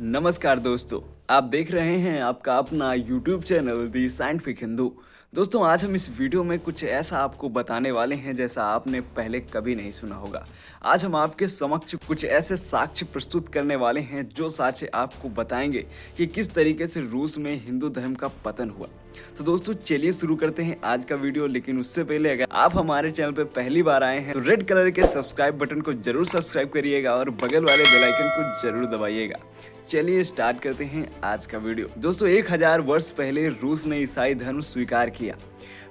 नमस्कार दोस्तों, आप देख रहे हैं आपका अपना YouTube चैनल दी साइंटिफिक हिंदू। दोस्तों, आज हम इस वीडियो में कुछ ऐसा आपको बताने वाले हैं जैसा आपने पहले कभी नहीं सुना होगा। आज हम आपके समक्ष कुछ ऐसे साक्ष्य प्रस्तुत करने वाले हैं जो साक्ष्य आपको बताएंगे कि किस तरीके से रूस में हिंदू धर्म का पतन हुआ। तो दोस्तों, चलिए शुरू करते हैं आज का वीडियो। लेकिन उससे पहले अगर आप हमारे चैनल पर पहली बार आए हैं तो रेड कलर के सब्सक्राइब बटन को जरूर सब्सक्राइब करिएगा और बगल वाले बेल आइकन को जरूर दबाइएगा। चलिए स्टार्ट करते हैं आज का वीडियो। दोस्तों, 1000 वर्ष पहले रूस ने ईसाई धर्म स्वीकार किया।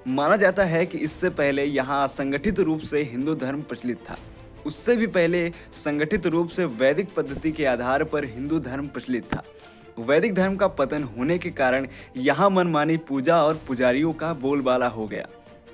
माना जाता है कि इससे पहले यहाँ संगठित रूप से हिंदू धर्म प्रचलित था। उससे भी पहले संगठित रूप से वैदिक पद्धति के आधार पर हिंदू धर्म प्रचलित था। वैदिक धर्म का पतन होने के कारण यहाँ मनमानी पूजा और पुजारियों का बोलबाला हो गया,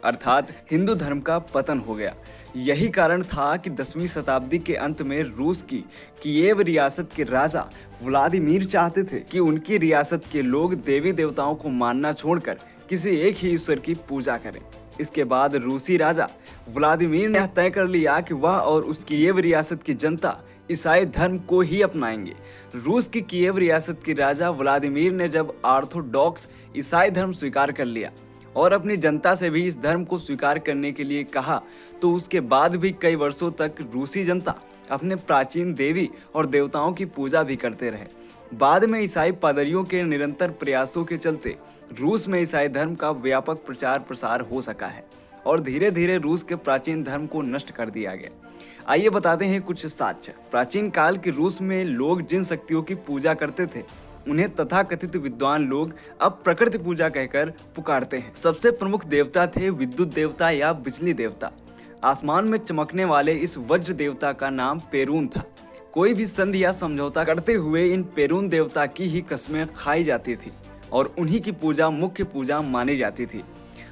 अर्थात हिंदू धर्म का पतन हो गया। यही कारण था कि 10वीं शताब्दी के अंत में रूस की कीव रियासत के राजा व्लादिमीर चाहते थे कि उनकी रियासत के लोग देवी देवताओं को मानना छोड़कर किसी एक ही ईश्वर की पूजा करें। इसके बाद रूसी राजा व्लादिमीर ने तय कर लिया कि वह और उस कीव रियासत की जनता ईसाई धर्म को ही अपनाएंगे। रूस की कीव रियासत के राजा व्लादिमीर ने जब ऑर्थोडॉक्स ईसाई धर्म स्वीकार कर लिया और अपनी जनता से भी इस धर्म को स्वीकार करने के लिए कहा, तो उसके बाद भी कई वर्षों तक रूसी जनता अपने प्राचीन देवी और देवताओं की पूजा भी करते रहे। बाद में ईसाई पादरियों के निरंतर प्रयासों के चलते रूस में ईसाई धर्म का व्यापक प्रचार प्रसार हो सका है और धीरे धीरे रूस के प्राचीन धर्म को नष्ट कर दिया गया। आइए बताते हैं कुछ साक्ष्य। प्राचीन काल के रूस में लोग जिन शक्तियों की पूजा करते थे उन्हें तथाकथित विद्वान लोग अब प्रकृति पूजा कहकर पुकारते हैं। सबसे प्रमुख देवता थे विद्युत देवता या बिजली देवता। आसमान में चमकने वाले इस वज्र देवता का नाम पेरून था। कोई भी संधि या समझौता करते हुए इन पेरून देवता की ही कस्में खाई जाती थी और उन्हीं की पूजा मुख्य पूजा मानी जाती थी।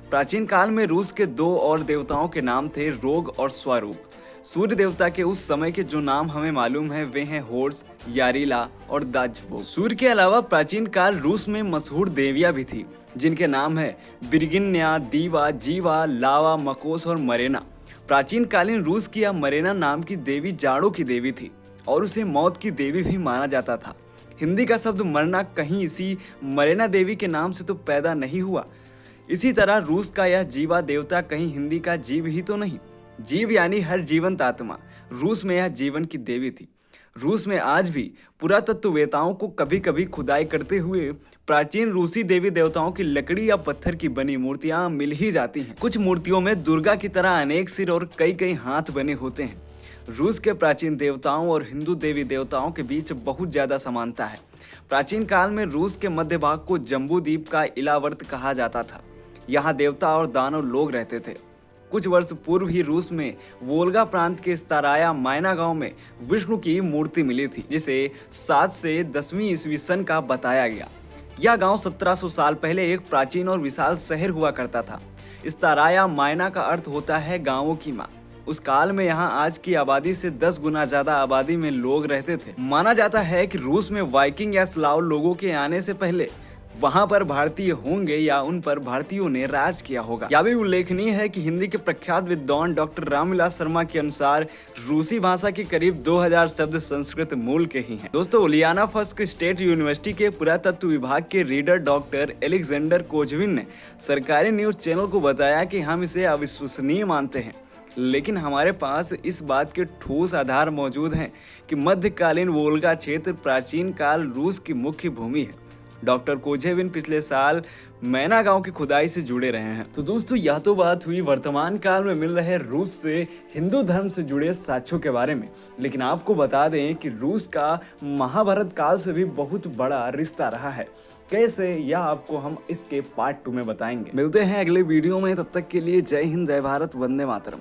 प्राचीन काल में रूस के दो और देवताओं के नाम थे रोग और स्वरूप। सूर्य देवता के उस समय के जो नाम हमें मालूम है वे हैं होर्स, यारीला और दाजवो। सूर्य के अलावा प्राचीन काल रूस में मशहूर देवियां भी थी जिनके नाम है बिर्गिन्या, दीवा, जीवा, लावा, मकोस और मरेना। प्राचीन कालीन रूस की यह मरेना नाम की देवी जाड़ों की देवी थी और उसे मौत की देवी भी माना जाता था। हिंदी का शब्द मरना कहीं इसी मरेना देवी के नाम से तो पैदा नहीं हुआ। इसी तरह रूस का यह जीवा देवता कहीं हिंदी का जीव ही तो नहीं। जीव यानी हर जीवंत आत्मा। रूस में यह जीवन की देवी थी। रूस में आज भी पुरातत्ववेताओं को कभी कभी खुदाई करते हुए प्राचीन रूसी देवी देवताओं की लकड़ी या पत्थर की बनी मूर्तियां मिल ही जाती हैं। कुछ मूर्तियों में दुर्गा की तरह अनेक सिर और कई कई हाथ बने होते हैं। रूस के प्राचीन देवताओं और हिंदू देवी देवताओं के बीच बहुत ज्यादा समानता है। प्राचीन काल में रूस के मध्य भाग को जम्बू द्वीप का इलावर्त कहा जाता था। यहाँ देवता और दानव लोग रहते थे। कुछ वर्ष पूर्व ही रूस में वोल्गा प्रांत के स्ताराया मायना गांव में विष्णु की मूर्ति मिली थी, जिसे 7 से 10वीं ईस्वी सन का बताया गया। यह गांव 1700 साल पहले एक प्राचीन और विशाल शहर हुआ करता था। स्ताराया मायना का अर्थ होता है गांवों की माँ। उस काल में यहाँ आज की आबादी से 10 गुना ज्यादा आबादी में लोग रहते थे। माना जाता है कि रूस में वाइकिंग या स्लाव लोगों के आने से पहले वहां पर भारतीय होंगे या उन पर भारतीयों ने राज किया होगा। यह भी उल्लेखनीय है कि हिंदी के प्रख्यात विद्वान डॉक्टर रामविलास शर्मा के अनुसार रूसी भाषा के करीब 2000 शब्द संस्कृत मूल के ही हैं। दोस्तों, उलियानाफस्क स्टेट यूनिवर्सिटी के पुरातत्व विभाग के रीडर डॉक्टर एलेक्जेंडर कोजविन ने सरकारी न्यूज चैनल को बताया कि हम इसे अविश्वसनीय मानते हैं, लेकिन हमारे पास इस बात के ठोस आधार मौजूद हैं कि मध्यकालीन वोल्गा क्षेत्र प्राचीन काल रूस की मुख्य भूमि है। डॉक्टर कोजेविन पिछले साल मैना गांव की खुदाई से जुड़े रहे हैं। तो दोस्तों, यह तो बात हुई वर्तमान काल में मिल रहे रूस से हिंदू धर्म से जुड़े साक्ष्यों के बारे में। लेकिन आपको बता दें कि रूस का महाभारत काल से भी बहुत बड़ा रिश्ता रहा है। कैसे, यह आपको हम इसके पार्ट 2 में बताएंगे। मिलते हैं अगले वीडियो में, तब तक के लिए जय हिंद, जय भारत, वंदे मातरम।